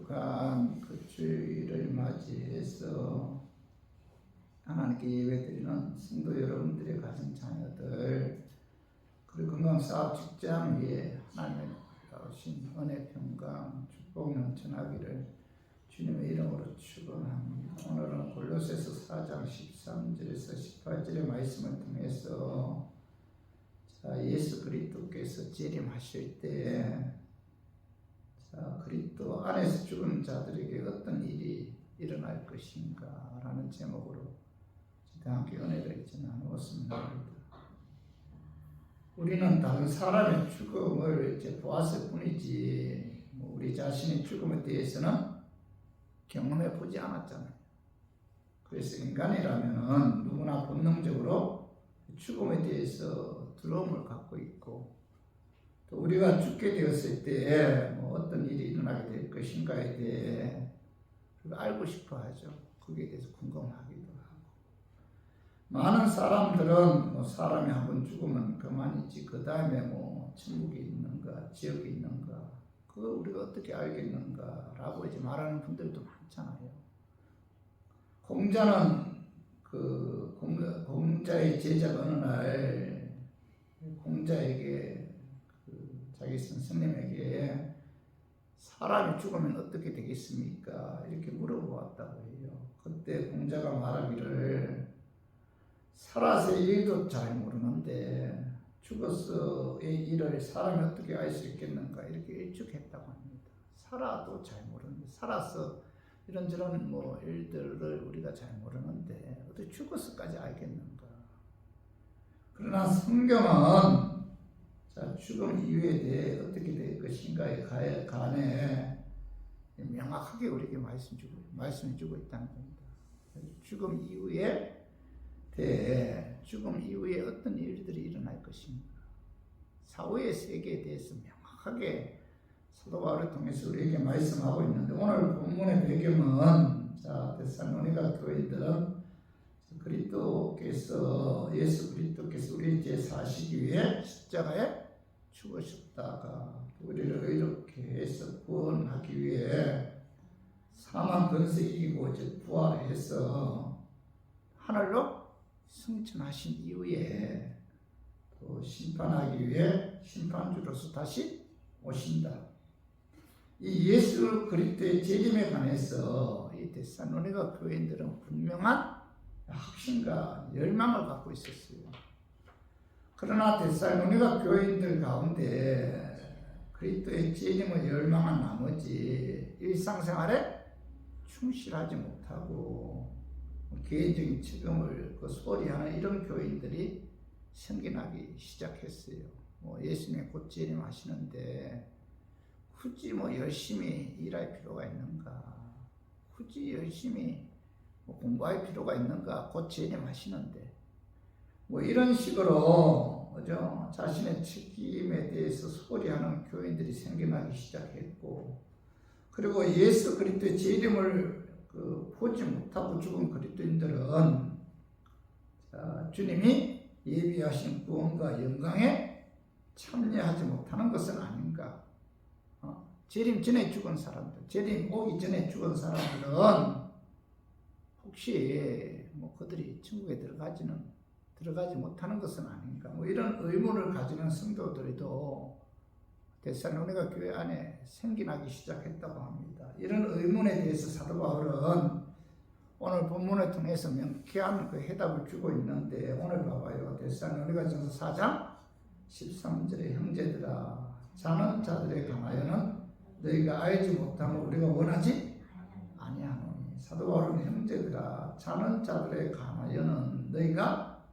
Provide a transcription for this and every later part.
거룩한 그 주일을 맞이해서 하나님께 예배드리는 성도 여러분들의 가정 자녀들, 그리고 건강 사업 직장 위에 하나님의 오신 은혜 평강 축복 넘쳐나기를 주님의 이름으로 축원합니다. 오늘은 골로새서 4장 13절에서 18절의 말씀을 통해서 예수 그리스도께서 재림하실 때 그리스도 안에서 죽은 자들에게 어떤 일이 일어날 것인가 라는 제목으로 함께 은혜를 나누었습니다. 우리는 다른 사람의 죽음을 이제 보았을 뿐이지 우리 자신의 죽음에 대해서는 경험해 보지 않았잖아요. 그래서 인간이라면 누구나 본능적으로 죽음에 대해서 두려움을 갖고 있고, 또 우리가 죽게 되었을 때 어떤 일이 일어나게 될 것인가에 대해 알고 싶어 하죠. 거기에 대해서 궁금하기도 하고. 많은 사람들은 사람이 한 번 죽으면 그만이지 그 다음에 천국이 있는가 지옥이 있는가 그걸 우리가 어떻게 알겠는가 라고 이제 말하는 분들도 많잖아요. 공자는 공자의 제자가 어느 날 공자에게 자기 선생님에게 사람이 죽으면 어떻게 되겠습니까? 이렇게 물어보았다고 해요. 그때 공자가 말하기를 살아서의 일도 잘 모르는데 죽어서의 일을 사람이 어떻게 알 수 있겠는가 이렇게 일축했다고 합니다. 살아도 잘 모르는데, 살아서 이런저런 일들을 우리가 잘 모르는데 어떻게 죽어서까지 알겠는가. 그러나 성경은 죽음 이후에 대해 어떻게 될 것인가에 관해 명확하게 우리에게 말씀 주고 있다는 겁니다. 죽음 이후에 어떤 일들이 일어날 것인가, 사후의 세계에 대해서 명확하게 사도 바울을 통해서 우리에게 말씀하고 있는데, 오늘 본문의 배경은 데살로니가 교인들은 예수 그리스도께서 우리의 죄 사시기 위해 십자가에 죽으셨다가 우리를 의롭게 해서 구원하기 위해 사망 권세 이기고 이제 부활해서 하늘로 승천하신 이후에 또 심판하기 위해 심판주로서 다시 오신다. 이 예수 그리스도의 재림에 관해서 이 데살로니가 교인들은 분명한 확신과 열망을 갖고 있었어요. 그러나 데살로니가 교인들 가운데 그리스도의 재림을 열망한 나머지 일상생활에 충실하지 못하고 개인적인 책임을 소홀히 하는 이런 교인들이 생겨나기 시작했어요. 예수님이 곧 재림하시는데 굳이 열심히 일할 필요가 있는가? 굳이 열심히 공부할 필요가 있는가? 곧 재림하시는데 이런 식으로 자신의 책임에 대해서 소홀히 하는 교인들이 생겨나기 시작했고, 그리고 예수 그리스도의 재림을 보지 못하고 죽은 그리스도인들은 주님이 예비하신 구원과 영광에 참여하지 못하는 것은 아닌가. 재림 전에 죽은 사람들, 재림 오기 전에 죽은 사람들은 혹시 그들이 천국에 들어가지 못하는 것은 아닌가. 이런 의문을 가지는 성도들도 데살로니가 교회 안에 생겨나기 시작했다고 합니다. 이런 의문에 대해서 사도 바울은 오늘 본문을 통해서 명쾌한 해답을 주고 있는데, 오늘 봐봐요. 데살로니가전서 4장 13절에 형제들아, 자는 자들에 관하여는 너희가 알지 못함을 우리가 원하지 아니하노니. 사도 바울은 형제들아, 자는 자들에 관하여는 너희가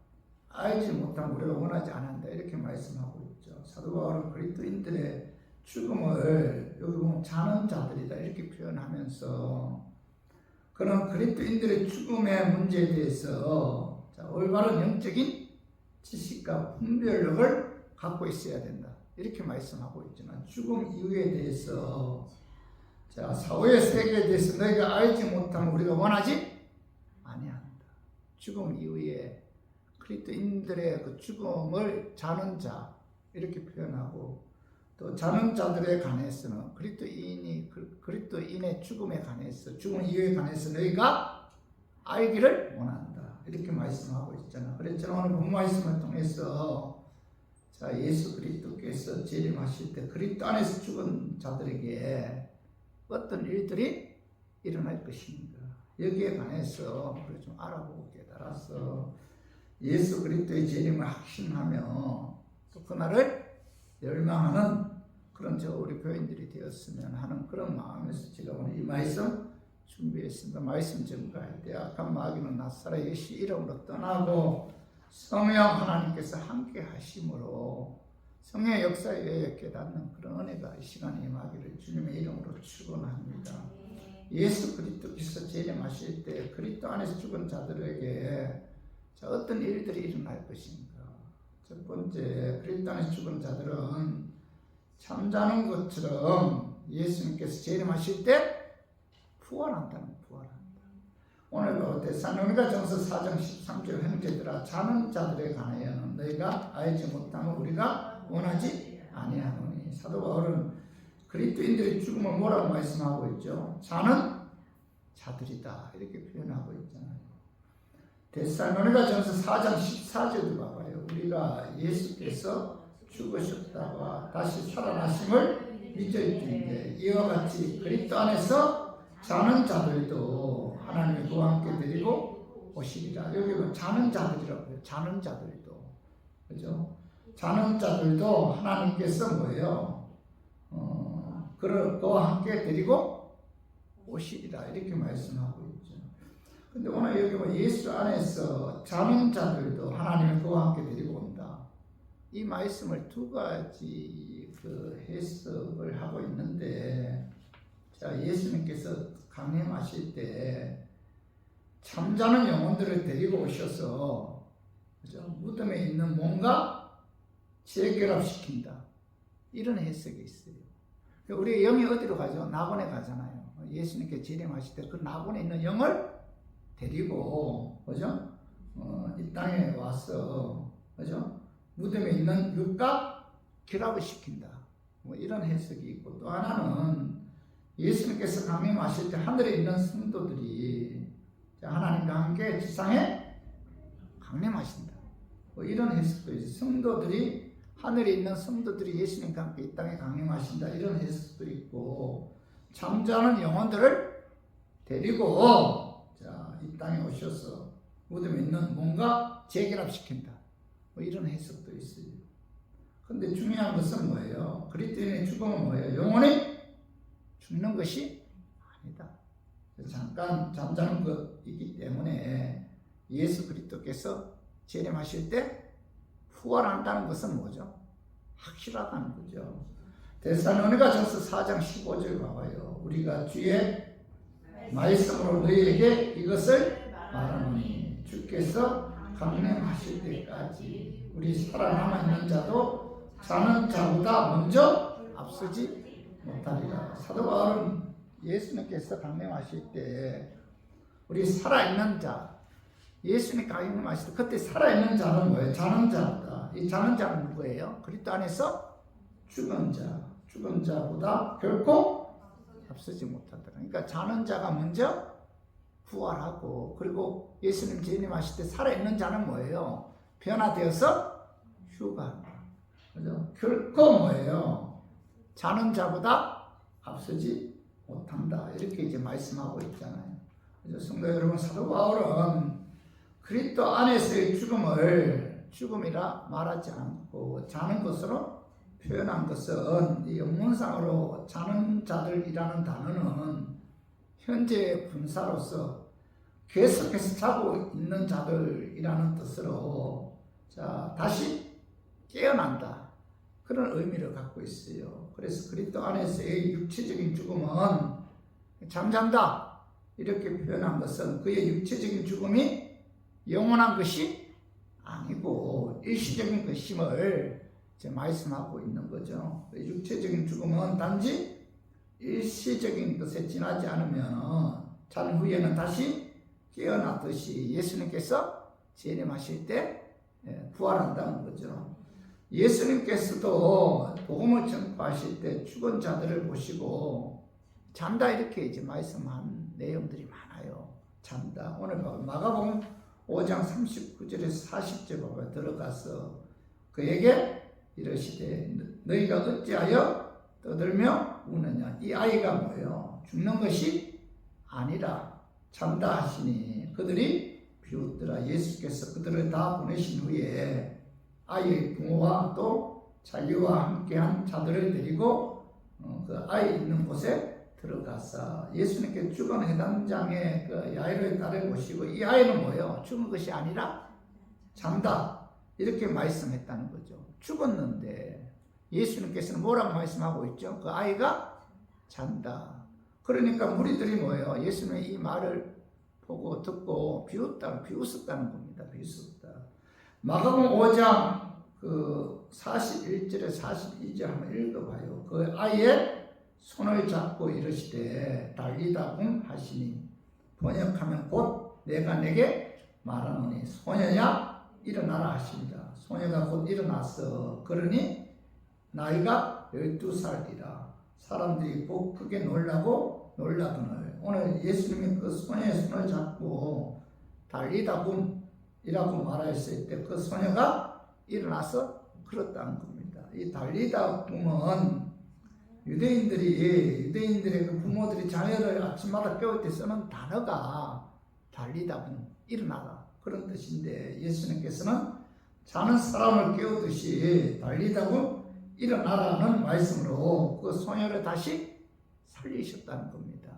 알지 못함을 우리가 원하지 않는다 이렇게 말씀하고 있죠. 사도 바울은 그리스도인들의 죽음을 여기 보면 자는 자들이다 이렇게 표현하면서, 그런 그리스도인들의 죽음의 문제에 대해서 올바른 영적인 지식과 분별력을 갖고 있어야 된다 이렇게 말씀하고 있지만, 죽음 이후에 대해서 사후의 세계에 대해서 너희가 알지 못하면 우리가 원하지 아니한다. 죽음 이후에 그리스도인들의 그 죽음을 자는 자 이렇게 표현하고, 또 자는 자들에 관해서는 그리스도인의 자신의 죽음에 관해서, 죽음 이유에 관해서 너희가 알기를 원한다. 이렇게 말씀하고 있잖아. 그래서 저는 오늘 본 말씀을 통해서 자, 예수 그리스도께서 재림하실 때 그리스도 안에서 죽은 자들에게 어떤 일들이 일어날 것인가, 여기에 관해서 우리 좀 알아보고 깨달아서 예수 그리스도의 재림을 확신하며 또 그날을 열망하는 그런 저 우리 교인들이 되었으면 하는 그런 마음에서 제가 오늘 이 말씀 준비했습니다. 말씀 전가할 때 악한 마귀는 나사렛 예수 이름으로 떠나고 성령 하나님께서 함께 하심으로 성령의 역사에 깨닫는 그런 은혜가 이 시간에 임하기를 주님의 이름으로 축원합니다. 예수 그리스도께서 재림하실 때 그리스도 안에서 죽은 자들에게 자, 어떤 일들이 일어날 것인가. 첫 번째, 그리스도 안에서 죽은 자들은 잠자는 것처럼 예수님께서 재림하실 때 부활한다는, 부활한다. 오늘도 데살로니가 전서 4장 13절 형제들아, 자는 자들에 관하여는 너희가 알지 못하면 우리가 원하지 아니하노니. 사도 바울은 그리스도인들의 죽음을 뭐라고 말씀하고 있죠? 자는 자들이다, 이렇게 표현하고 있잖아요. 데살로니가 전서 4장 14절도 봐봐요. 우리가 예수께서 죽으셨다가 다시 살아나심을 믿을진데 이와 같이 그리스도 안에서 자는 자들도 하나님의 그와 함께 데리고 오시리라. 여기 자는 자들이라고 해요. 자는 자들도, 그죠? 자는 자들도 하나님께서 뭐예요? 그와 함께 데리고 오시리라, 이렇게 말씀하고 있죠. 근데 오늘 여기 뭐 예수 안에서 자는 자들도 하나님의 그와 함께 데리고 온다. 이 말씀을 두 가지 그 해석을 하고 있는데, 자, 예수님께서 강림하실 때 잠자는 영혼들을 데리고 오셔서, 그죠? 무덤에 있는 몸과 재결합시킨다, 이런 해석이 있어요. 우리 영이 어디로 가죠? 낙원에 가잖아요. 예수님께 재림하실 때 그 낙원에 있는 영을 데리고, 그죠? 이 땅에 와서, 그죠? 무덤에 있는 육과 결합을 시킨다, 뭐 이런 해석이 있고, 또 하나는 예수님께서 강림하실 때 하늘에 있는 성도들이 하나님과 함께 지상에 강림하신다, 뭐 이런 해석도 있어요. 성도들이, 하늘에 있는 성도들이 예수님과 함께 이 땅에 강림하신다, 이런 해석도 있고, 잠자는 영혼들을 데리고 자, 이 땅에 오셔서 무덤에 있는 몸과 재결합시킨다, 뭐 이런 해석도 있어요. 근데 중요한 것은 뭐예요? 그리스도인의 죽음은 뭐예요? 영혼이 죽는 것이 아니다. 잠깐 잠자는 것이기 때문에 예수 그리스도께서 재림하실 때 부활한다는 것은 뭐죠? 확실하다는 거죠. 데살로니가 전서 4장 15절 봐봐요. 우리가 주의 말씀으로 너희에게 이것을 말하노니 주께서 강림하실 때까지 우리 살아남아있는 자도 자는 자보다 먼저 앞서지 못하리라. 사도 바울은 예수님께서 강림하실 때 우리 살아있는 자, 예수님 강림하실 때 그때 살아있는 자는 뭐예요? 자는 자보다. 이 자는 자는 누구예요? 그리스도 안에서 죽은 자, 죽은 자보다 결코 앞서지 못하더라. 그러니까 자는 자가 먼저 부활하고, 그리고 예수님 재림하실 때 살아있는 자는 뭐예요? 변화되어서 휴가한다. 그죠? 결코 뭐예요? 자는 자보다 앞서지 못한다, 이렇게 이제 말씀하고 있잖아요. 그죠? 성도 여러분, 사도 바울은 그리스도 안에서의 죽음을 죽음이라 말하지 않고 자는 것으로 표현한 것은, 이 영문상으로 자는 자들이라는 단어는 현재 분사로서 계속해서 자고 있는 자들이라는 뜻으로, 자, 다시 깨어난다, 그런 의미를 갖고 있어요. 그래서 그리스도 안에서의 육체적인 죽음은 잠잔다, 이렇게 표현한 것은 그의 육체적인 죽음이 영원한 것이 아니고 일시적인 것임을 말씀하고 있는 거죠. 육체적인 죽음은 단지 일시적인 것에 지나지 않으면 잔 후에는 다시 깨어나듯이 예수님께서 재림하실 때 부활한다는 거죠. 예수님께서도 복음을 전파하실 때 죽은 자들을 보시고 잔다 이렇게 이제 말씀한 내용들이 많아요. 잔다. 오늘 마가복음 5장 39절에서 40절 봐봐 들어가서 그에게 이르시되 너희가 어찌하여 떠들며 우느냐. 이 아이가 뭐예요? 죽는 것이 아니라 잔다 하시니 그들이 비웃더라. 예수께서 그들을 다 보내신 후에 아이의 부모와 또 자기와 함께한 자들을 데리고 그 아이 있는 곳에 들어가서 예수님께 죽은 해당장의 그 야이로의 딸을 모시고 이 아이는 뭐예요? 죽은 것이 아니라 잔다 이렇게 말씀했다는 거죠. 죽었는데 예수님께서는 뭐라고 말씀하고 있죠? 그 아이가 잔다. 그러니까 무리들이 뭐예요? 예수님의 이 말을 보고 듣고 비웃었다는 겁니다. 비웃었다. 마가복음 5장 그 41절에 42절 한번 읽어봐요. 그 아이의 손을 잡고 이르시되 달리다 cum 하시니 번역하면 곧 내가 내게 말하노니 소녀야 일어나라 하십니다. 소녀가 곧 일어났어. 그러니 나이가 12살이라 사람들이 꼭 크게 놀라더늘. 오늘 예수님이 그 소녀의 손을 잡고 달리다 cum 이라고 말하였을 때 그 소녀가 일어나서 걸었다는 겁니다. 이 달리다 cum은 유대인들의 그 부모들이 자녀를 아침마다 깨울 때 쓰는 단어가 달리다 cum 일어나라 그런 뜻인데 예수님께서는 자는 사람을 깨우듯이 달리다 cum 일어나라는 말씀으로 그 소녀를 다시 살리셨다는 겁니다.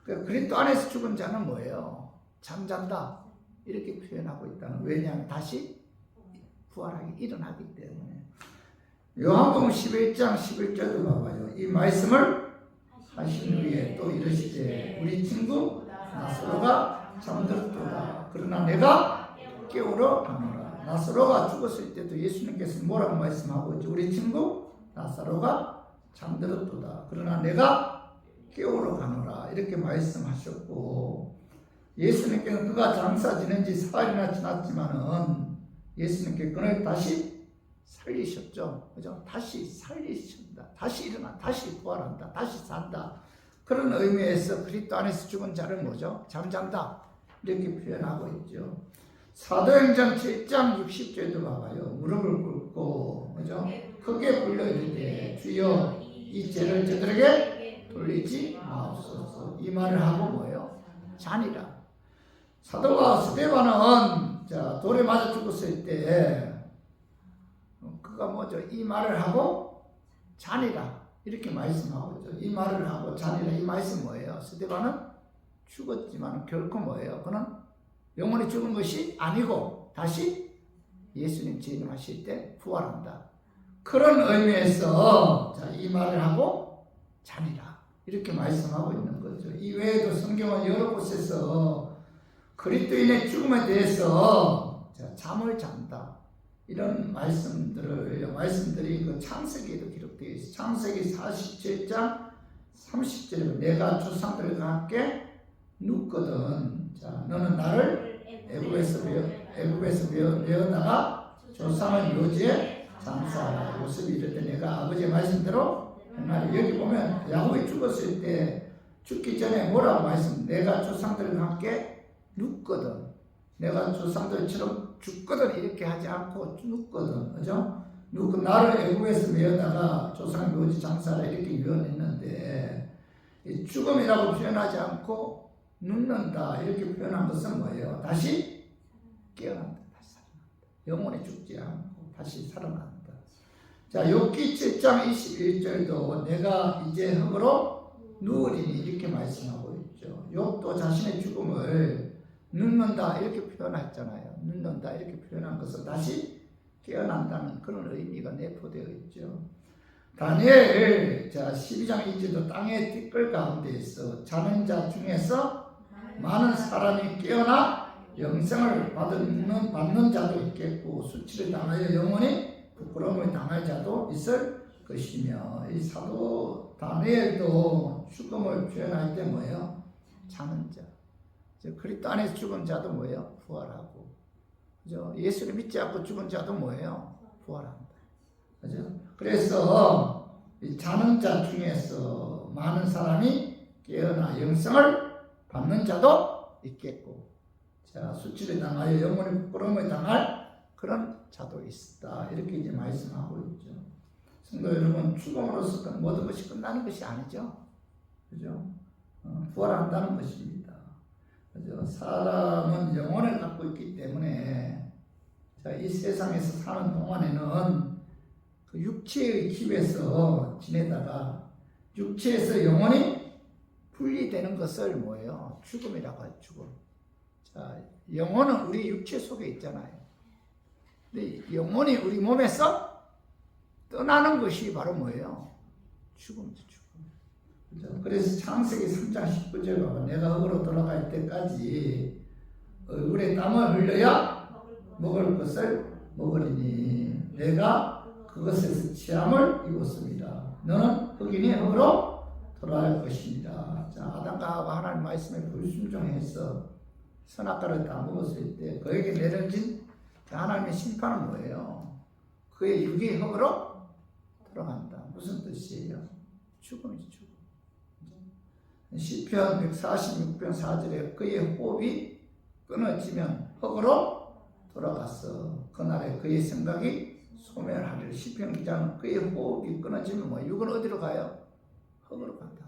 그리스도 안에서 죽은 자는 뭐예요? 잠잔다 이렇게 표현하고 있다는. 왜냐하면 다시 부활하기 일어나기 때문에. 요한복음 11장 11절도 봐봐요. 이 말씀을 하신 후에 또 이르시되 우리 친구 나사로가 잠들었도다. 그러나 내가 깨우러 가노라. 나사로가 죽었을 때도 예수님께서 뭐라고 말씀하고 있죠? 우리 친구 나사로가 잠들었도다. 그러나 내가 깨우러 가노라. 이렇게 말씀하셨고 예수님께서는 그가 장사 지낸 지 사흘이나 지났지만은 예수님께 그를 다시 살리셨죠. 그죠? 다시 살리신다. 다시 일어나. 다시 부활한다. 다시 산다. 그런 의미에서 그리스도 안에서 죽은 자를 뭐죠? 잠잔다. 이렇게 표현하고 있죠. 사도행전 7장 60절도 봐봐요. 무릎을 꿇고 그죠? 크게 불러 이르되 주여 이 죄를 저들에게 돌리지 마옵소서. 이 말을 하고 뭐예요? 잔이라. 사도가 스데반은 돌에 맞아 죽었을 때 그가 뭐죠? 이 말을 하고 잔이라 이렇게 말씀하고 있죠. 이 말을 하고 잔이라 이 말씀 뭐예요? 스데반은 죽었지만 결코 뭐예요? 그는 영원히 죽은 것이 아니고 다시 예수님 재림하실 때 부활한다. 그런 의미에서 이 말을 하고 잔이라 이렇게 말씀하고 있는 거죠. 이 외에도 성경은 여러 곳에서 그리스도인의 죽음에 대해서 잠을 잔다 이런 말씀들이 그 창세기에도 기록되어 있어요. 창세기 47장 30절에 내가 조상들과 함께 눕거든. 너는 나를 애굽에서 메어다가 조상을 묘지에 장사하라. 요셉이 이럴 때 내가 아버지의 말씀대로 했나니. 여기 보면 야곱이 죽었을 때 죽기 전에 뭐라고 말씀? 내가 조상들과 함께 눕거든. 내가 조상들처럼 죽거든 이렇게 하지 않고 눕거든. 그죠? 눕고 나를 애굽에서 메어다가 조상 묘지 장사라 이렇게 유언했는데 죽음이라고 표현하지 않고 눕는다 이렇게 표현한 것은 뭐예요? 다시 깨어난다. 다시 살아난다. 영원히 죽지 않고 다시 살아난다. 자, 욥기 7장 21절도 내가 이제 흙으로 누우리니 이렇게 말씀하고 있죠. 욥도 자신의 죽음을 눕는다 이렇게 표현했잖아요. 눕는다 이렇게 표현한 것은 다시 깨어난다는 그런 의미가 내포되어 있죠. 다니엘 12장 2절도 땅의 띠끌 가운데에서 자는 자 중에서 많은 사람이 깨어나 영생을 받는 자도 있겠고 수치를 당하여 영원히 부끄러움을 당할 자도 있을 것이며 이 사도 다니엘도 죽음을 표현할 때 뭐예요? 자는 자. 그리스도 안에서 죽은 자도 뭐예요? 부활하고. 그죠? 예수를 믿지 않고 죽은 자도 뭐예요? 부활한다. 그죠? 그래서 이 자는 자 중에서 많은 사람이 깨어나 영생을 받는 자도 있겠고, 자, 수치를 당하여 영혼의 부끄러움을 당할 그런 자도 있다. 이렇게 이제 말씀하고 있죠. 성도 여러분, 죽음으로써 모든 것이 끝나는 것이 아니죠. 그죠? 부활한다는 것입니다. 그죠? 사람은 영혼을 갖고 있기 때문에, 자, 이 세상에서 사는 동안에는 그 육체의 기회에서 지내다가 육체에서 영혼이 분리되는 것을 뭐예요? 죽음이라고 하죠. 죽음. 자, 영혼은 우리 육체 속에 있잖아요. 근데 영혼이 우리 몸에서 떠나는 것이 바로 뭐예요? 죽음이죠. 죽음. 그죠? 그래서 창세기 3장 19절에 봐봐. 내가 흙으로 돌아갈 때까지 얼굴에 땀을 흘려야 먹을 것을 먹으리니 내가 그것에서 취함을 입었습니다. 너는 흙이니 흙으로 돌아갈 것입니다. 자, 아담과 하와 하나님 말씀에 불순종해서 선악과를 다 먹었을 때 그에게 내려진 하나님의 심판은 뭐예요? 그의 육이 흙으로 돌아간다. 무슨 뜻이에요? 죽음이지, 죽음. 시편 146편 4절에 그의 호흡이 끊어지면 흙으로 돌아갔어. 그날에 그의 생각이 소멸하리라. 시편 기자는 그의 호흡이 끊어지면 뭐 육은 어디로 가요? 흙으로 간다.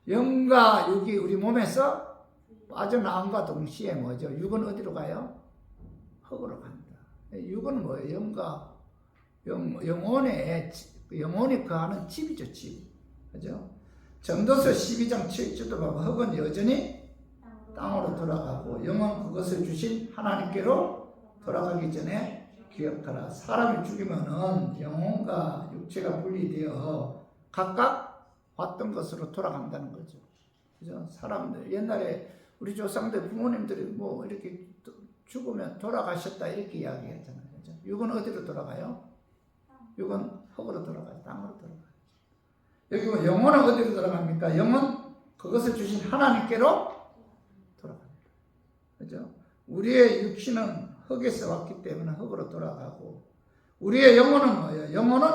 영과 육이 우리 몸에서 빠져나옴과 동시에 뭐죠? 육은 어디로 가요? 흙으로 간다. 육은 뭐예요? 영혼이 거하는 집이죠, 집. 그죠? 전도서 12장 7절도 봐봐. 흙은 여전히 땅으로 돌아가고 영은 그것을 주신 하나님께로 돌아가기 전에 기억하라. 사람이 죽으면은 영혼과 육체가 분리되어 각각 왔던 것으로 돌아간다는 거죠. 그죠? 사람들 옛날에 우리 조상들 부모님들이 뭐 이렇게 죽으면 돌아가셨다 이렇게 이야기했잖아요. 그죠? 육은 어디로 돌아가요? 육은 흙으로 돌아가요. 땅으로 돌아가요. 여기 뭐 영혼은 어디로 돌아갑니까? 영은 그것을 주신 하나님께로 돌아갑니다. 그죠? 우리의 육신은 흙에서 왔기 때문에 흙으로 돌아가고, 우리의 영혼은 뭐예요? 영혼은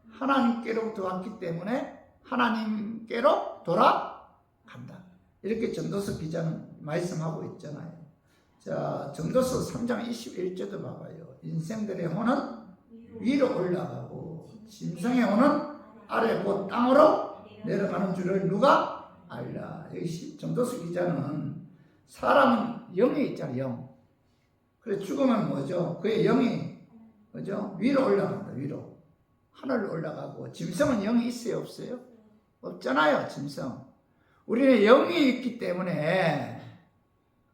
하나님께로부터 왔기 때문에 하나님께로 돌아간다. 이렇게 전도서 기자는 말씀하고 있잖아요. 자, 전도서 3장 21절도 봐봐요. 인생들의 혼은 위로 올라가고 짐승의 혼은 아래 곧 땅으로 내려가는 줄을 누가 알라. 여기 전도서 기자는 사람은 영이 있잖아요. 영. 그래 죽으면 뭐죠? 그의 영이 뭐죠? 위로 올라간다. 위로 하늘로 올라가고. 짐승은 영이 있어요? 없어요? 없잖아요. 짐승. 우리는 영이 있기 때문에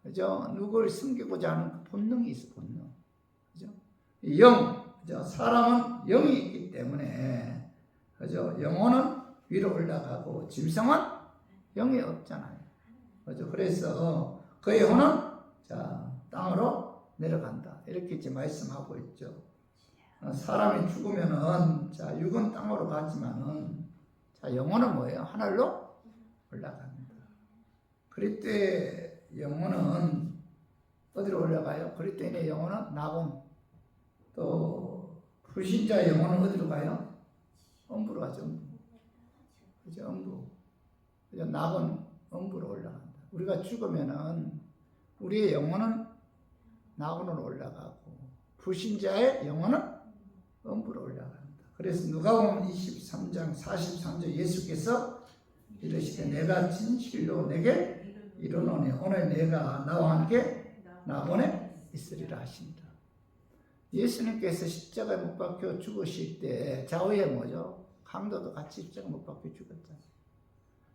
그죠? 누구를 숨기고자 하는 본능이 있어. 본능. 그죠? 영. 그죠? 사람은 영이 있기 때문에 그죠? 영혼은 위로 올라가고 짐승은 영이 없잖아요. 그죠? 그래서 그의 혼은 자 땅으로 내려간다. 이렇게 이제 말씀하고 있죠. 사람이 죽으면은 자 육은 땅으로 가지만은 자 영혼은 뭐예요? 하늘로 올라갑니다. 그리스도의 영혼은 어디로 올라가요? 그리스도인의 영혼은 낙원. 또 불신자의 영혼은 어디로 가요? 음부로 가죠. 음부. 그죠? 음부. 그죠? 낙원 음부로 올라간다. 우리가 죽으면은 우리의 영혼은 낙원으로 올라가고 불신자의 영혼은 음부로 올라간다. 그래서 누가복음 23장 43절 예수께서 이르시되 내가 진실로 내게 이르노니 오늘 내가 나와 함께 낙원에 있으리라 하신다. 예수님께서 십자가에 못 박혀 죽으실 때 좌우에 뭐죠? 강도도 같이 십자가 못 박혀 죽었잖아요.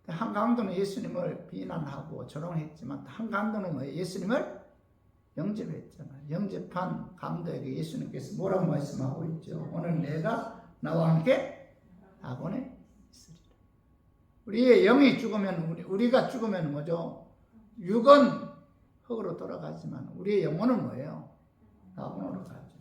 한 강도는 예수님을 비난하고 조롱했지만 한 강도는 뭐예요? 예수님을 영접했잖아요. 영접한 강도에게 예수님께서 뭐라고 말씀하고 있죠? 오늘 내가 나와 함께 낙원에 있으리라. 우리의 영이 죽으면 우리가 죽으면 뭐죠? 육은 흙으로 돌아가지만 우리의 영혼은 뭐예요? 낙원으로 가죠.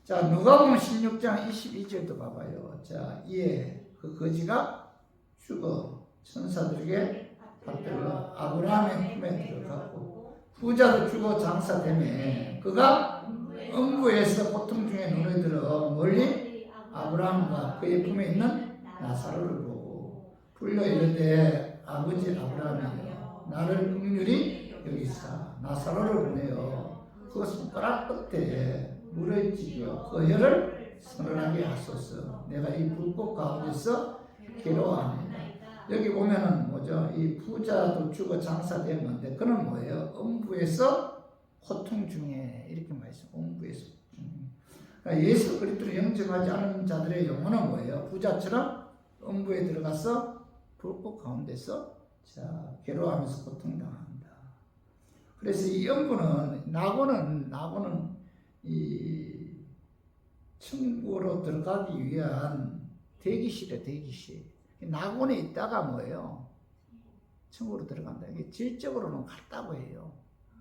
자, 누가복음 16장 22절도 봐봐요. 자, 이에 그 거지가 죽어 천사들에게 받들어 아브라함의 품에 들어가고 부자도 죽어 장사되매 그가 음부에서 고통 중에 눈을 들어 멀리 아브라함과 그의 품에 있는 나사로를 보고 불러 이르되 아버지 아브라함이여 나를 긍휼히 여기사 나사로를 보내어 그 손가락 끝에 물을 찌겨 그 혀를 서늘하게 하소서. 내가 이 불꽃 가운데서 괴로워하니라. 여기 보면은 뭐죠? 이 부자도 죽어 장사된 건데 그는 뭐예요? 음부에서 고통 중에 이렇게 말씀. 음부에서 고통 중에. 그러니까 예수 그리스도를 영접하지 않은 자들의 영혼은 뭐예요? 부자처럼 음부에 들어가서 불꽃 가운데서 자 괴로워하면서 고통당한다. 그래서 이 음부는 낙원은 이 천국으로 들어가기 위한 대기실이에요. 대기실. 낙원에 있다가 뭐예요? 천국으로 들어간다. 이게 질적으로는 같다고 해요.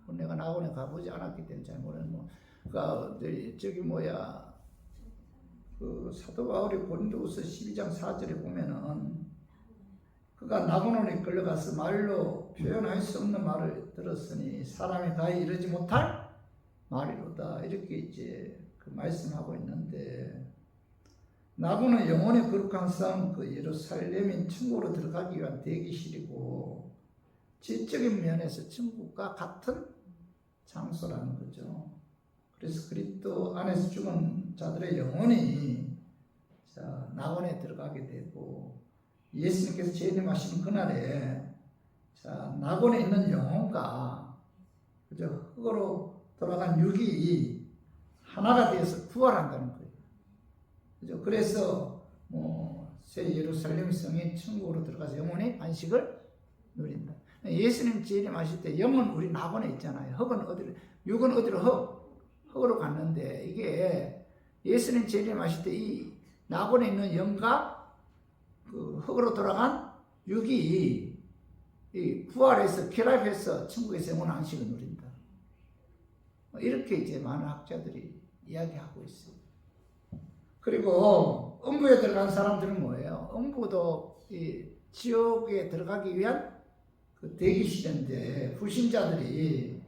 내가 낙원에 가보지 않았기 때문에 잘 모르는 뭐. 그러니까 저기 뭐야 그 사도 바울이 고린도후서 12장 4절에 보면은 그가 낙원에 끌려가서 말로 표현할 수 없는 말을 들었으니 사람이 다 이르지 못할 말이로다. 이렇게 이제 그 말씀하고 있는데 낙원은 영혼의 거룩한 성 그 예루살렘인 천국으로 들어가기 위한 대기실이고 지적인 면에서 천국과 같은 장소라는 거죠. 그래서 그리스도 안에서 죽은 자들의 영혼이 자 낙원에 들어가게 되고 예수님께서 재림하시는 그날에 자 낙원에 있는 영혼과 그죠 흙으로 돌아간 육이 하나가 되어서 부활한다는 거예요. 그죠? 그래서 새 예루살렘 성인 천국으로 들어가서 영혼의 안식을 누린다. 예수님 재림하실 때 영은 우리 낙원에 있잖아요. 육은 어디로 흙으로 갔는데 이게 예수님 재림하실 때 이 낙원에 있는 영과 그 흙으로 돌아간 육이 이 부활해서 결합해서 천국에서 영혼 안식을 누린다. 이렇게 이제 많은 학자들이 이야기하고 있어요. 그리고 음부에 들어간 사람들은 뭐예요? 음부도 이 지옥에 들어가기 위한 그 대기실인데 불신자들이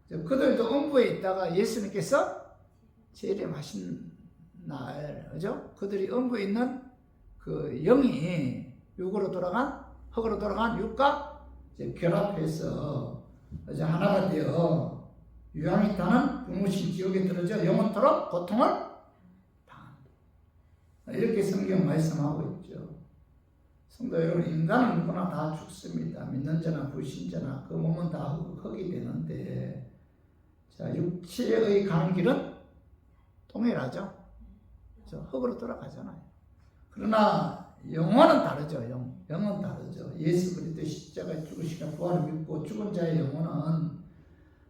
그들도 음부에 있다가 예수님께서 재림하신 날, 그죠? 그들이 음부에 있는 그 영이 육으로 돌아간 흙으로 돌아간 육과 이제 결합해서 이제 하나가 되어 유황이 타는 불무신 지옥에 떨어져 영원토록 고통을 당한다. 이렇게 성경 말씀하고 있죠. 성도 여러분, 인간은 누구나 다 죽습니다. 믿는 자나 불신자나 그 몸은 다 흙이 되는데, 자 육체의 가는 길은 동일하죠. 흙으로 돌아가잖아요. 그러나 영혼은 다르죠. 영은 다르죠. 예수 그리스도 십자가에 죽으시고 부활을 믿고 죽은 자의 영혼은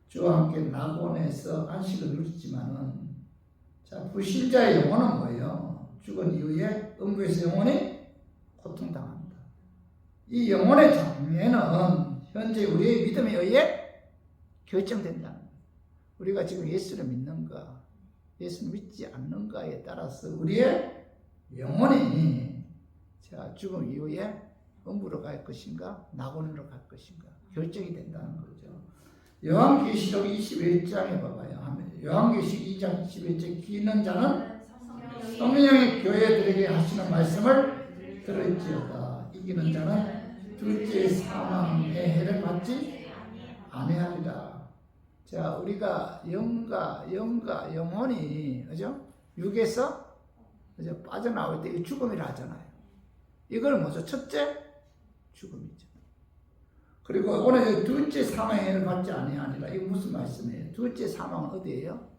주와 함께 낙원에서 안식을 누리지만은 자 불신자의 영혼은 뭐예요? 죽은 이후에 음부에서 영혼이 고통당합니다. 이 영혼의 장애는 현재 우리의 믿음에 의해 결정된다는 거예요. 우리가 지금 예수를 믿는가, 예수를 믿지 않는가에 따라서 우리의 영혼이 자 죽음 이후에 음부로 갈 것인가, 낙원으로 갈 것인가 결정이 된다는 거죠. 요한계시록 21장에 봐봐요. 요한계시록 2장 21절 귀 있는 자는 성령의 교회들에게 하시는 말씀을 들을지어다. 이기는 자는 둘째 사망의 해를 받지 아니하리라. 자, 우리가 영과 영혼이 그죠? 육에서 그죠? 빠져나올 때 죽음이라 하잖아요. 이걸 뭐죠? 첫째 죽음이죠. 그리고 오늘 둘째 사망의 해를 받지 아니하니라. 이거 무슨 말씀이에요? 둘째 사망은 어디예요?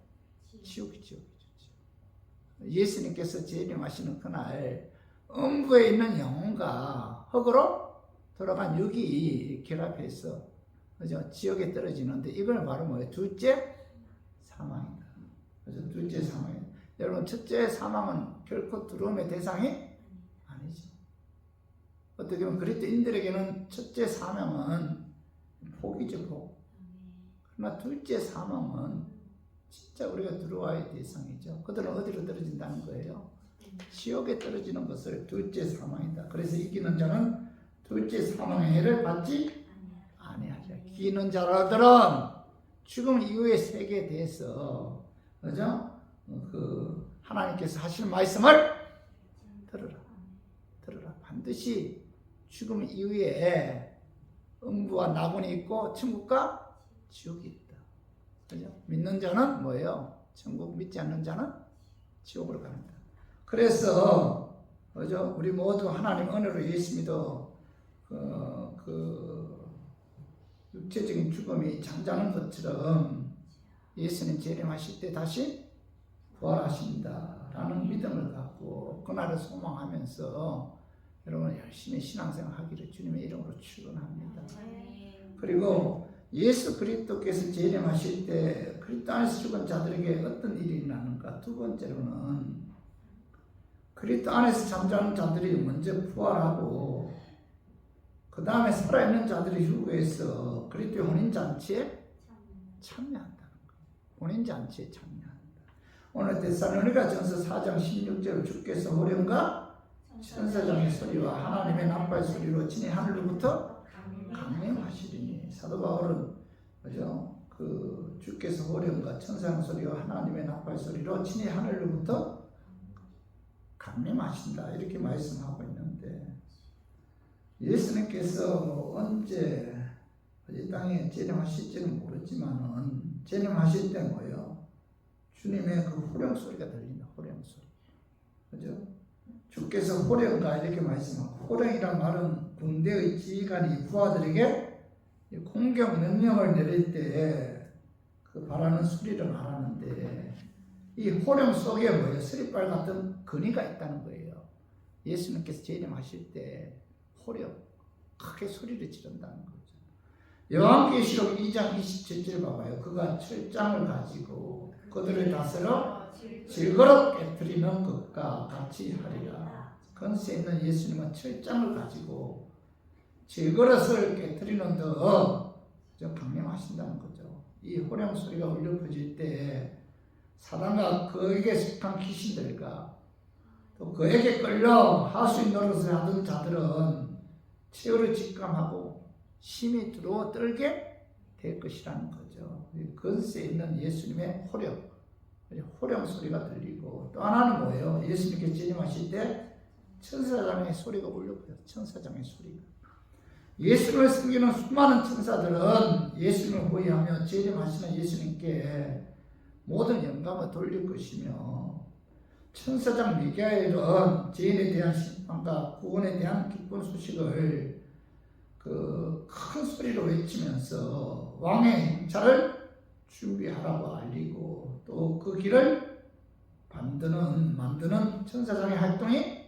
지옥이죠. 예수님께서 재림하시는 그날 음부에 있는 영혼과 흙으로 돌아간 육이 결합해서 그죠? 지옥에 떨어지는데 이걸 바로 뭐예요? 둘째 사망이다. 그죠? 둘째 사망이다. 여러분 첫째 사망은 결코 두려움의 대상이 아니죠. 어떻게 보면 그리스도인들에게는 첫째 사망은 복이죠, 복. 그러나 둘째 사망은 진짜 우리가 두려워할 대상이죠. 그들은 어디로 떨어진다는 거예요? 지옥에 떨어지는 것을 둘째 사망이다. 그래서 이기는 자는 둘째 사망의 해를 받지 아니하리라. 이기는 자들은 죽음 이후의 세계에 대해서 그죠? 그 하나님께서 하시는 말씀을 들으라. 반드시 죽음 이후에 음부와 낙원이 있고 천국과 지옥이 있다. 그죠? 믿는 자는 뭐예요? 천국, 믿지 않는 자는 지옥으로 갑니다. 그래서 그죠? 우리 모두 하나님 은혜로 예수 믿어 육체적인 죽음이 잠자는 것처럼 예수님 재림하실 때 다시 부활하신다라는 믿음을 갖고 그날을 소망하면서 여러분 열심히 신앙생활 하기를 주님의 이름으로 축원합니다. 그리고 예수 그리스도께서 재림하실 때 그리스도 안에서 죽은 자들에게 어떤 일이 일어나는가? 두 번째로는 그리스도 안에서 잠자는 자들이 먼저 부활하고 그 다음에 살아있는 자들이 후에서 그리스도의 혼인잔치에 참여한다는 거예요. 혼인잔치에 참여한다. 오늘 데살로니가전서 4장 16절 주께서 호령과 천사장의 소리와 하나님의 나팔 소리로 진히 하늘로부터 강림하시리니 사도 바울은 그죠? 그 주께서 호령과 천사장 소리와 하나님의 나팔 소리로 친히 하늘로부터 강림하신다 이렇게 말씀하고 있는데 예수님께서 언제 이 땅에 재림하실지는 모르지만은 재림하실 때 뭐예요? 주님의 그 호령 소리가 들린다. 호령 소리. 그죠? 주께서 호령과 이렇게 말씀하고 호령이란 말은 군대의 지휘관이 부하들에게 공격 명령을 내릴 때 그 바라는 소리를 말하는데 이 호령 속에 뭐예요? 스리빨 같은 근위가 있다는 거예요. 예수님께서 재림하실 때 호령 크게 소리를 지른다는 거죠. 요한계시록 2장 27절 봐봐요. 그가 철장을 가지고 그들을 다스려 질그릇 깨뜨리는 것과 같이 하리라. 건세 있는 예수님은 철장을 가지고 질그릇을 깨뜨리는 더 강림하신다는 거죠. 이 호령 소리가 울려 퍼질 때 사단과 그에게 속한 귀신들과 또 그에게 끌려 하수인 노릇을 하던 자들은 최후를 직감하고 심히 두려워 떨게 될 것이라는 거죠. 건세 있는 예수님의 호령 소리가 들리고 또 하나는 뭐예요? 예수님께서 재림하실 때 천사장의 소리가 울려버려요. 천사장의 소리가. 예수님을 섬기는 수많은 천사들은 예수님을 호위하며 재림하시는 예수님께 모든 영광을 돌릴 것이며 천사장 미가엘은 죄인에 대한 심판과 구원에 대한 기쁜 소식을 그 큰 소리로 외치면서 왕의 행차를 준비하라고 알리고 또 그 길을 만드는 천사장의 활동이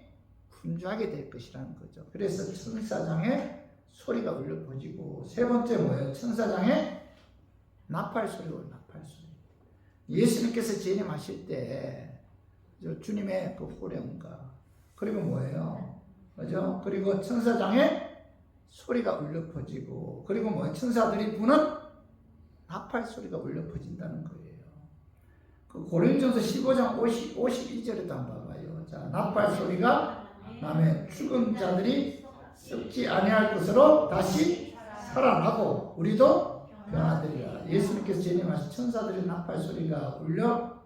분주하게 될 것이라는 거죠. 그래서 천사장의 소리가 울려 퍼지고 세 번째 뭐예요? 천사장의 나팔 소리고 나팔 소리. 예수님께서 재림하실 때 주님의 그 호령과 그리고 뭐예요? 그죠? 그리고 천사장의 소리가 울려 퍼지고 그리고 뭐 천사들이 부는 나팔 소리가 울려 퍼진다는 거예요. 그 고린도전서 15장 52절에도 한번 봐봐요. 자, 나팔 소리가 나면 죽은 자들이 썩지 아니할 것으로 다시 살아나고 우리도 변화되리라. 예수님께서 재림하신 천사들의 나팔 소리가 울려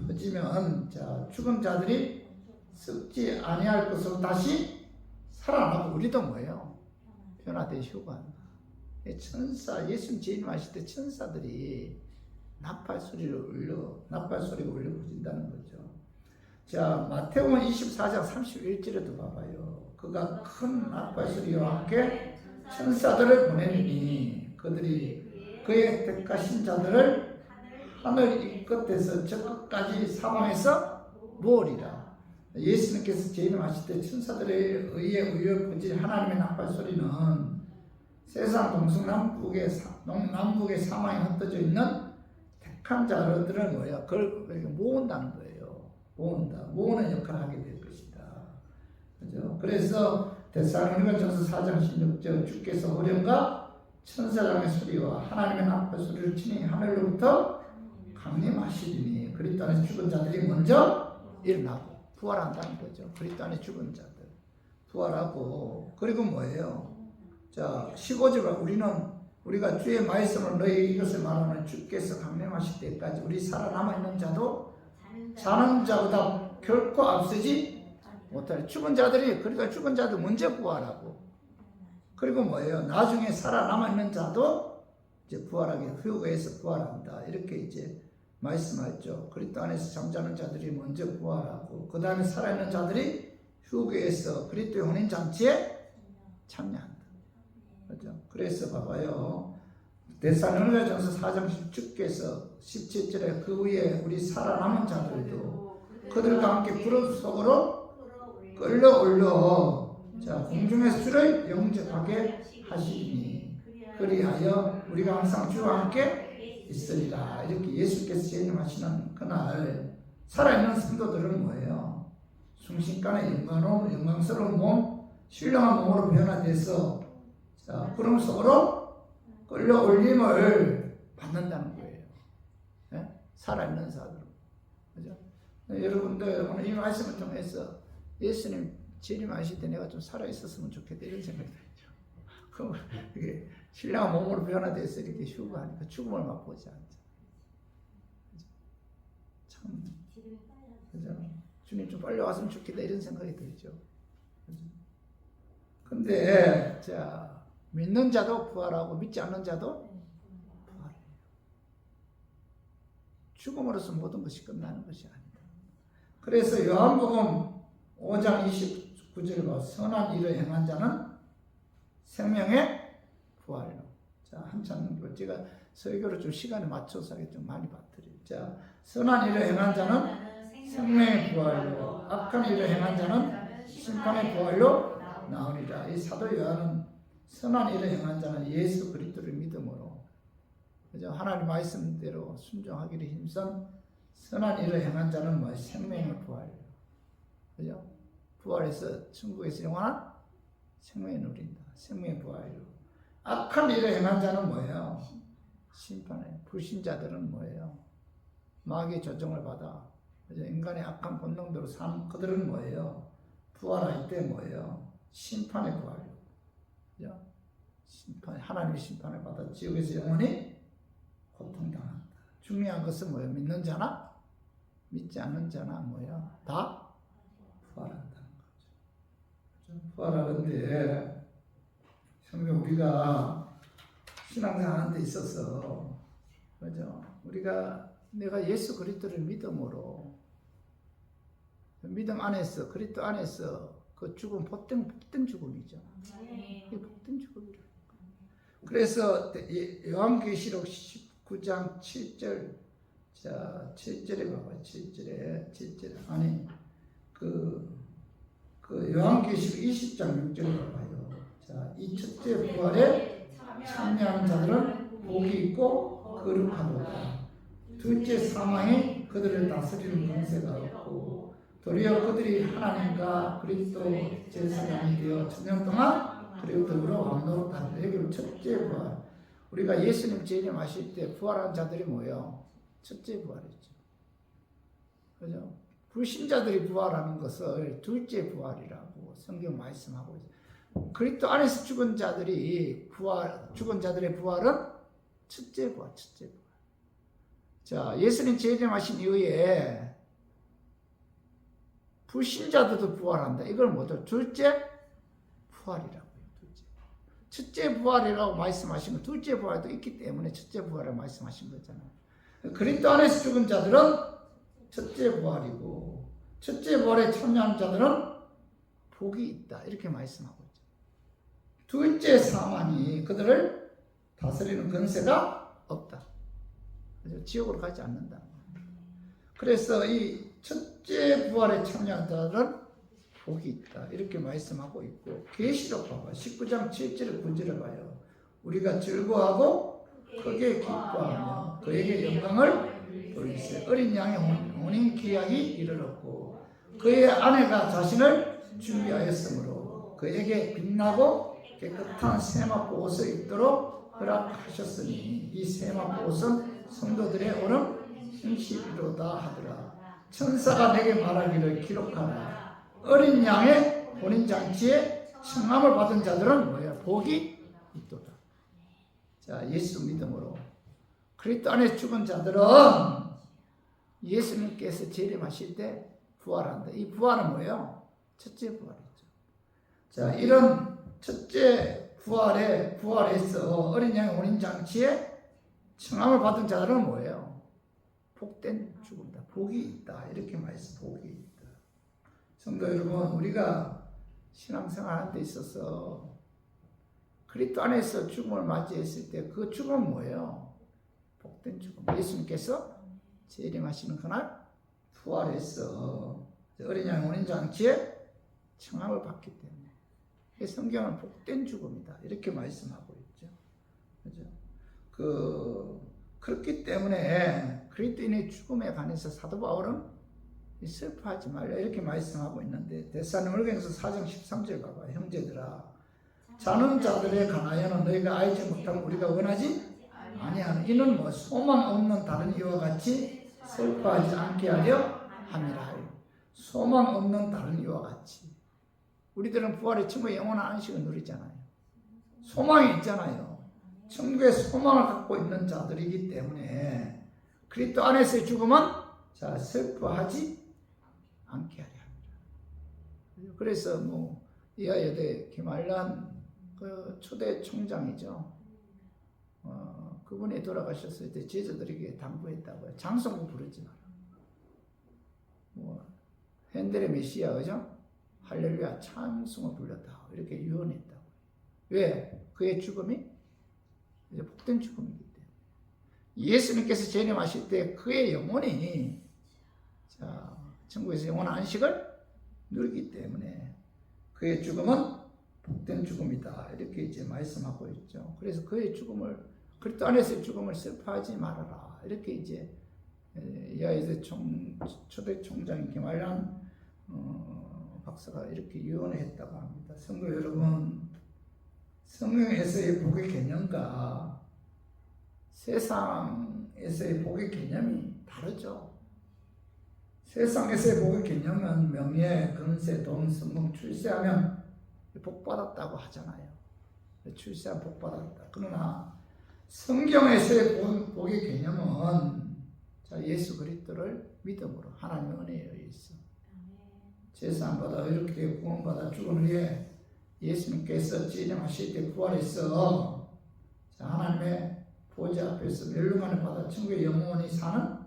퍼지면 자, 죽은 자들이 썩지 아니할 것으로 다시 살아나고 우리도 뭐예요? 변화되시고 한다. 예수님 재림하실 때 천사들이 나팔 소리가 울려 퍼진다는 거죠. 자, 마태복음 24장 31절에도 봐봐요. 그가 큰 나팔 소리와 함께 천사들을 보내니 그들이 그의 택하신 자들을 하늘 이 끝에서 저 끝까지 사방에서 모으리라. 예수님께서 재림하실 때 천사들에 의해 울려 퍼질 하나님의 나팔 소리는 세상 동서남북의 사망에 흩어져 있는 택한 자들을 뭐야? 그걸 모은다는 거예요. 모으는 역할을 하게 될 것이다. 그죠? 그래서 데살로니가전서 4장 16절 주께서 호령과 천사장의 소리와 하나님의 나팔 소리를 치니 하늘로부터 강림하시리니 그리스도 안에서 죽은 자들이 먼저 일어나고 부활한다는 거죠. 그리스도 안에 죽은 자들 부활하고 그리고 뭐예요? 자, 15절 우리가 주의 말씀을 너희 이것을 말하는 주께서 강림하실 때까지 우리 살아남아 있는 자도 사는 자보다 결코 앞서지 못하리. 죽은 자들이 그러니까 죽은 자들 먼저 부활하고 그리고 뭐예요? 나중에 살아남아있는 자도 이제 부활하게 휴거에서 부활한다. 이렇게 이제 말씀하죠. 그리스도 안에서 잠자는 자들이 먼저 부활하고 그 다음에 살아있는 자들이 휴거에서 그리스도의 혼인잔치에 참여한다. 그렇죠? 그래서 봐봐요. 데살로니가전서 4장 10주께서 17절에 그 위에 우리 살아남은 자들도 그들과 함께 구름 속으로 끌려올려 공중에서 주를 영접하게 하시니 그리하여 우리가 항상 주와 함께 있으리라. 이렇게 예수께서 재림하시는 그날 살아있는 성도들은 뭐예요? 순식간에 영광스러운 몸, 신령한 몸으로 변화돼서 구름 속으로 끌려올림을 받는다는 거예요. 네? 살아있는 사람들. 그죠? 여러분들 오늘 이 말씀을 통해서 예수님 재림하실 때 내가 좀 살아있었으면 좋겠다 이런 생각이 들죠. 그럼 이게 신령한 몸으로 변화돼서 이렇게 휴거하니까 죽음을 맛보지 않죠. 참, 그죠? 주님 좀 빨리 왔으면 좋겠다 이런 생각이 들죠. 근데 믿는 자도 부활하고 믿지 않는 자도 부활해요. 죽음으로써 모든 것이 끝나는 것이 아니다. 그래서 요한복음 5장 29절에 봐. 선한 일을 행한 자는 생명의 부활로. 한참 제가 설교를 좀 시간에 맞춰서 좀 많이 받드려요. 선한 일을 행한 자는 생명의 부활로, 악한 일을 행한 자는 심판의 부활로 나오리라. 이 사도 요한은 선한 일을 행한 자는 예수 그리스도를 믿음으로, 그죠? 하나님 말씀대로 순종하기를 힘써 선한 일을 행한 자는 뭐 생명의 부활이에요. 그죠? 부활해서 천국에서 영원한 생명을 누린다. 생명의 부활이요. 악한 일을 행한 자는 뭐예요? 심판에. 불신자들은 뭐예요? 마귀의 조종을 받아. 그죠? 인간의 악한 본능대로 사는 그들은 뭐예요? 부활할 때 뭐예요? 심판의 부활이요. 그죠? 심판, 하나님의 심판을 받아 지옥에서 영원히 고통당한다. 중요한 것은 뭐예요? 믿는 자나 믿지 않는 자나 뭐예요? 다 부활한다는 거죠. 부활하는데 성경 우리가 신앙생활하는 데 있어서 그죠? 내가 예수 그리스도를 믿음으로 믿음 안에서 그리스도 안에서 그 죽음 복된 죽음이죠. 이게 복된 죽음이라. 그래서 요한계시록 19장 7절 7절에 봐봐요. 7절에 아니 그 요한계시록 20장 6절에 봐봐요. 이 첫째 부활에 참여하는 자들은 복이 있고 거룩하도다. 둘째 사망이 그들을 다스리는 권세가 없고 도리어 그들이 하나님과 그리스도 제사장이 되어 천년 동안 그리고 더불어 왕노릇하리라. 여기 첫째 부활. 우리가 예수님 재림하실 때 부활한 자들이 뭐예요? 첫째 부활이죠. 그죠? 불신자들이 부활하는 것을 둘째 부활이라고 성경 말씀하고 있어요. 그리스도 안에서 죽은 자들의 부활은 첫째 부활. 예수님 재림하신 이후에 불신자들도 부활한다. 이걸 뭐죠? 둘째 부활이라고요. 첫째 부활이라고 말씀하신 건 둘째 부활도 있기 때문에 첫째 부활을 말씀하신 거잖아요. 그리스도 안에서 죽은 자들은 첫째 부활이고 첫째 부활에 참여한 자들은 복이 있다. 이렇게 말씀하고 있죠. 둘째 사망이 그들을 다스리는 권세가 없다. 그래서 지옥으로 가지 않는다. 그래서 이 첫째 부활에 참여한 자들은 복이 있다. 이렇게 말씀하고 있고 계시록 봐봐. 19장 7절에 9절에 봐요. 우리가 즐거워하고 크게 기뻐하며 그에게 영광을 돌리세. 어린 양의 혼인 기약이 이르렀고 그의 아내가 자신을 준비하였으므로 그에게 빛나고 깨끗한 세마포 옷을 입도록 허락하셨으니 이 세마포 옷은 성도들의 오름 행실이로다 하더라. 천사가 내게 말하기를 기록하라. 어린 양의 혼인잔치에 청함을 받은 자들은 뭐야? 복이 있도다. 예수 믿음으로 그리스도 안에 죽은 자들은 예수님께서 재림하실 때 부활한다. 이 부활은 뭐예요? 첫째 부활이죠. 이런 첫째 부활해서 어린 양의 혼인 장치에 청함을 받은 자들은 뭐예요? 복된 죽음이다. 복이 있다. 이렇게 말씀, 복이 있다. 성도 여러분, 우리가 신앙생활하는 데 있어서 그리스도 안에서 죽음을 맞이했을 때 그 죽음은 뭐예요? 복된 죽음. 예수님께서 재림하시는 그날 부활해서 어린 양의 혼인 장치에 청함을 받기 때문에 성경은 복된 죽음이다. 이렇게 말씀하고 있죠. 그죠? 그렇기 때문에 그리스도인의 죽음에 관해서 사도 바울은 슬퍼하지 말라 이렇게 말씀하고 있는데 데살로니가서 4장 13절 봐봐. 형제들아 자는 자들에 관하여는 너희가 알지 못하면 우리가 원하지 아니하는 이는 뭐 소망 없는 다른 이와 같이 슬퍼하지 않게 하려 함이라. 소망 없는 다른 이와 같이 우리들은 부활의 천국의 영원한 안식을 누리잖아요. 소망이 있잖아요. 천국의 소망을 갖고 있는 자들이기 때문에 그리스도 안에서의 죽음은 자 슬퍼하지 않게 하려 합니다. 그래서 이하여대 김알란 그 초대 총장이죠. 그분이 돌아가셨을 때 제자들에게 당부했다고요. 장성구 부르지 마라. 핸델의 메시아 그죠? 할렐루야 찬송을 불렀다. 이렇게 유언했다고. 왜? 그의 죽음이 이제 복된 죽음이기 때문에. 예수님께서 재림하실 때 그의 영혼이 자 천국에서 영원한 안식을 누리기 때문에 그의 죽음은 복된 죽음이다. 이렇게 이제 말씀하고 있죠. 그래서 그의 죽음을 그리스도 안에서의 죽음을 슬퍼하지 말아라. 이렇게 이제 야외대 초대 총장인 김알란 박사가 이렇게 유언을 했다고 합니다. 성도 여러분, 성경에서의 복의 개념과 세상에서의 복의 개념이 다르죠. 세상에서의 복의 개념은 명예, 권세, 돈, 성공, 출세하면 복받았다고 하잖아요. 출세하면 복받았다. 그러나 성경에서의 복의 개념은 자, 예수 그리스도를 믿음으로 하나님의 은혜에 의해서 제사함받아 이렇게 구원받아 죽은 후에 예수님께서 재림하실 때 부활해서 하나님의 보좌 앞에서 멸류관을 받아 천국의 영원히 사는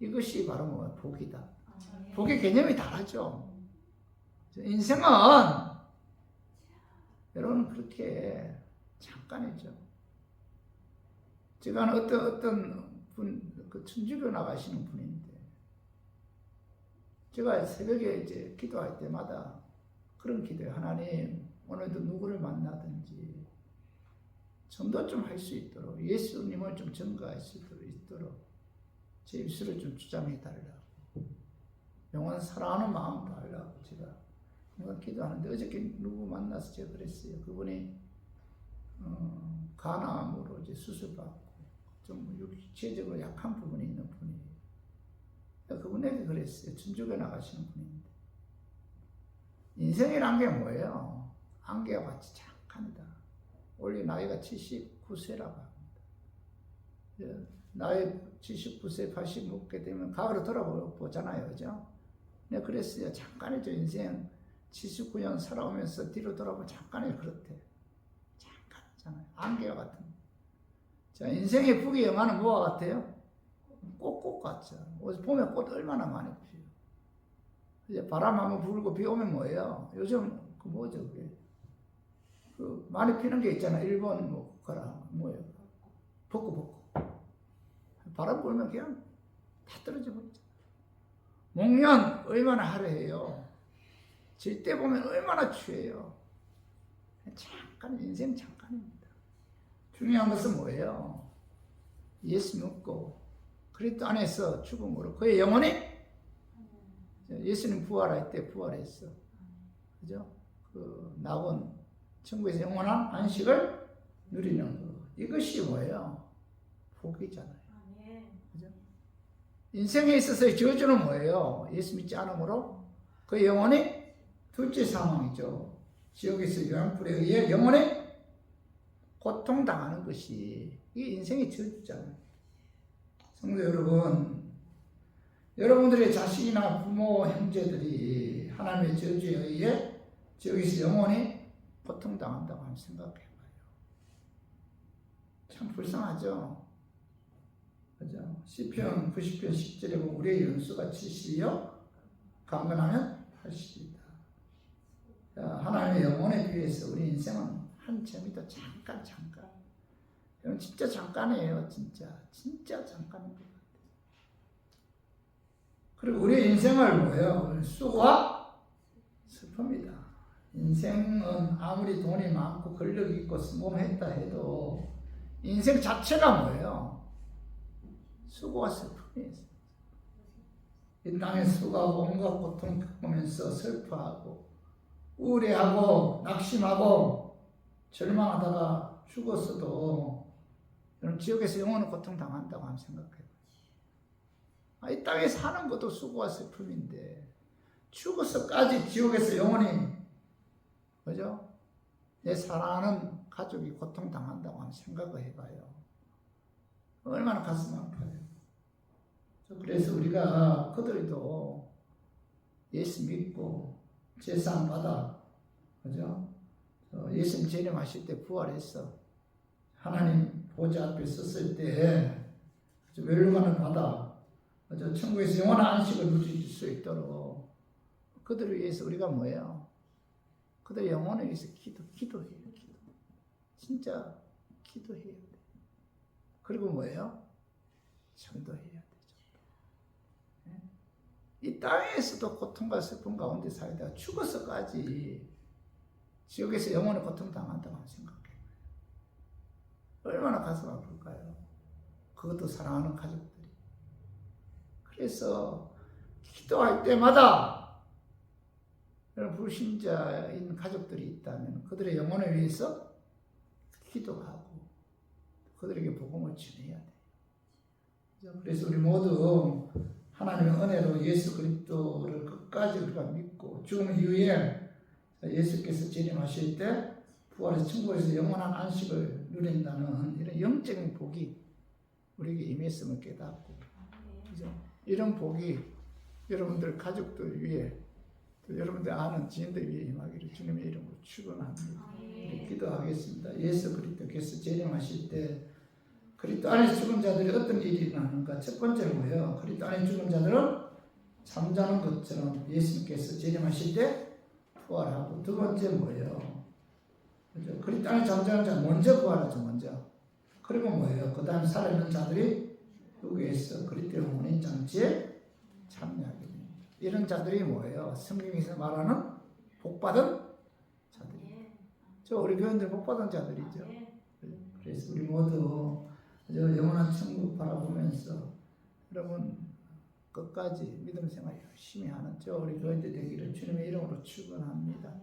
이것이 바로 복이다. 복의 개념이 다르죠. 인생은 여러분 그렇게 잠깐이죠. 제가 어떤 분, 그 천주교 나가시는 분인데 제가 새벽에 이제 기도할 때마다 그런 기도예요. 하나님, 오늘도 누구를 만나든지 전도 좀 할 수 있도록 예수님을 좀 증거할 수 있도록 제 입술을 좀 주장해 달라고 영원 사랑하는 마음 달라고 제가 기도하는데 어저께 누구 만나서 제가 그랬어요. 그분이 간암으로 이제 수술받고 좀 육체적으로 약한 부분이 있는 분이에요. 그분에게 그랬어요. 천주교 나가시는 분인데 인생이란 게 뭐예요? 안개와 같이 잠깐이다. 원래 나이가 79세라고 합니다. 나이 79세, 80 먹게 되면 과거로 돌아보잖아요. 그죠? 내가 그랬어요. 잠깐이죠. 인생 79년 살아오면서 뒤로 돌아보면 잠깐이 그렇대. 잠깐이잖아요. 안개와 같은. 자, 인생의 북의 영화는 뭐와 같아요? 꽃 같죠. 보면 꽃 얼마나 많이 피어요. 이제 바람 한번 불고 비 오면 뭐예요? 요즘 그 뭐죠 그게? 그 많이 피는 게 있잖아요. 일본 국가랑 뭐예요? 벚꽃. 바람 불면 그냥 다 떨어져 버리죠. 목련 얼마나 화려해요. 질 때 보면 얼마나 추해요. 잠깐 인생 잠깐입니다. 중요한 것은 뭐예요? 예수 믿고 그리스도 안에서 죽음으로 그의 영혼이 예수님 부활할 때 부활했어. 그죠? 그 낙원 천국에서 영원한 안식을 누리는 거. 이것이 뭐예요? 복이잖아요. 그죠? 인생에 있어서의 저주는 뭐예요? 예수 믿지 않으므로 그 영혼이 둘째 상황이죠. 지옥에서 요양불에 의해 영혼이 고통당하는 것이 이게 인생의 저주잖아요. 성도 여러분, 여러분들의 자식이나 부모, 형제들이 하나님의 저주에 의해 지옥에서 영원히 고통당한다고 한번 생각해봐요. 참 불쌍하죠. 그죠? 시편 90편 10절에 보면 우리의 연수가 70이요 강건하면 80이다. 하나님의 영혼에 비해서 우리 인생은 한 점이다. 잠깐. 여러분 진짜 잠깐이에요. 진짜 잠깐인 것 같아요. 그리고 우리 인생을 뭐예요? 수고와 슬픔이다. 인생은 아무리 돈이 많고 권력이 있고 성공했다 해도 인생 자체가 뭐예요? 수고와 슬픔이에요. 이 땅에 수고하고 온갖 고통 겪으면서 슬퍼하고 우울해하고 낙심하고 절망하다가 죽었어도 여러분 지옥에서 영원히 고통당한다고 한번 생각해요. 이 땅에 사는 것도 수고와 슬픔인데 죽어서까지 지옥에서 영원히 그죠? 내 사랑하는 가족이 고통당한다고 한번 생각을 해봐요. 얼마나 가슴 아파요. 그래서 우리가 그들도 예수 믿고 제사함 받아, 그죠? 예수님 재림하실 때 부활했어. 하나님 보좌 앞에 섰을 때 멸망을 받아, 그죠? 천국에서 영원한 안식을 누릴 수 있도록 그들을 위해서 우리가 뭐예요? 그들 영혼을 위해서 기도해요. 진짜 기도해야 돼. 그리고 뭐예요? 전도해야 되죠. 이 땅에서도 고통과 슬픔 가운데 살다가 죽어서까지 지옥에서 영원히 고통당한다고 생각해요. 얼마나 가슴 아플까요? 그것도 사랑하는 가족들이. 그래서 기도할 때마다 불신자인 가족들이 있다면 그들의 영혼을 위해서 기도하고 그들에게 복음을 전해야 돼요. 그래서 우리 모두 하나님의 은혜로 예수 그리스도를 끝까지 우리가 믿고 죽음 이후에 예수께서 재림하실 때 부활해서 천국에서 영원한 안식을 누린다는 이런 영적인 복이 우리에게 임했음을 깨닫고, 그죠? 이런 복이 여러분들 가족들 위에 또 여러분들 아는 지인들 위에 임하기를 주님의 이름으로 축원합니다. 우리 기도하겠습니다. 예수 그리스도께서 재림하실 때 그리스도 안에 죽은 자들이 어떤 일이 일어나는가? 첫 번째 뭐예요? 그리스도 안에 죽은 자들은 잠자는 것처럼 예수님께서 재림하실 때 부활하고, 두 번째 뭐예요? 그죠? 그리스도 안에 잠자는 자 먼저 부활하죠. 먼저. 그리고 뭐예요? 그 다음 살아있는 자들이 여기에서 그리스도의 혼인 장치에 참여하게 됩니다. 이런 자들이 뭐예요? 성경에서 말하는 복받은 자들이. 우리 교인들 복받은 자들이죠. 그래서 우리 모두 영원한 천국 바라보면서 여러분 끝까지 믿음 생활 열심히 하는 우리 교인들 되기를 주님의 이름으로 축원합니다.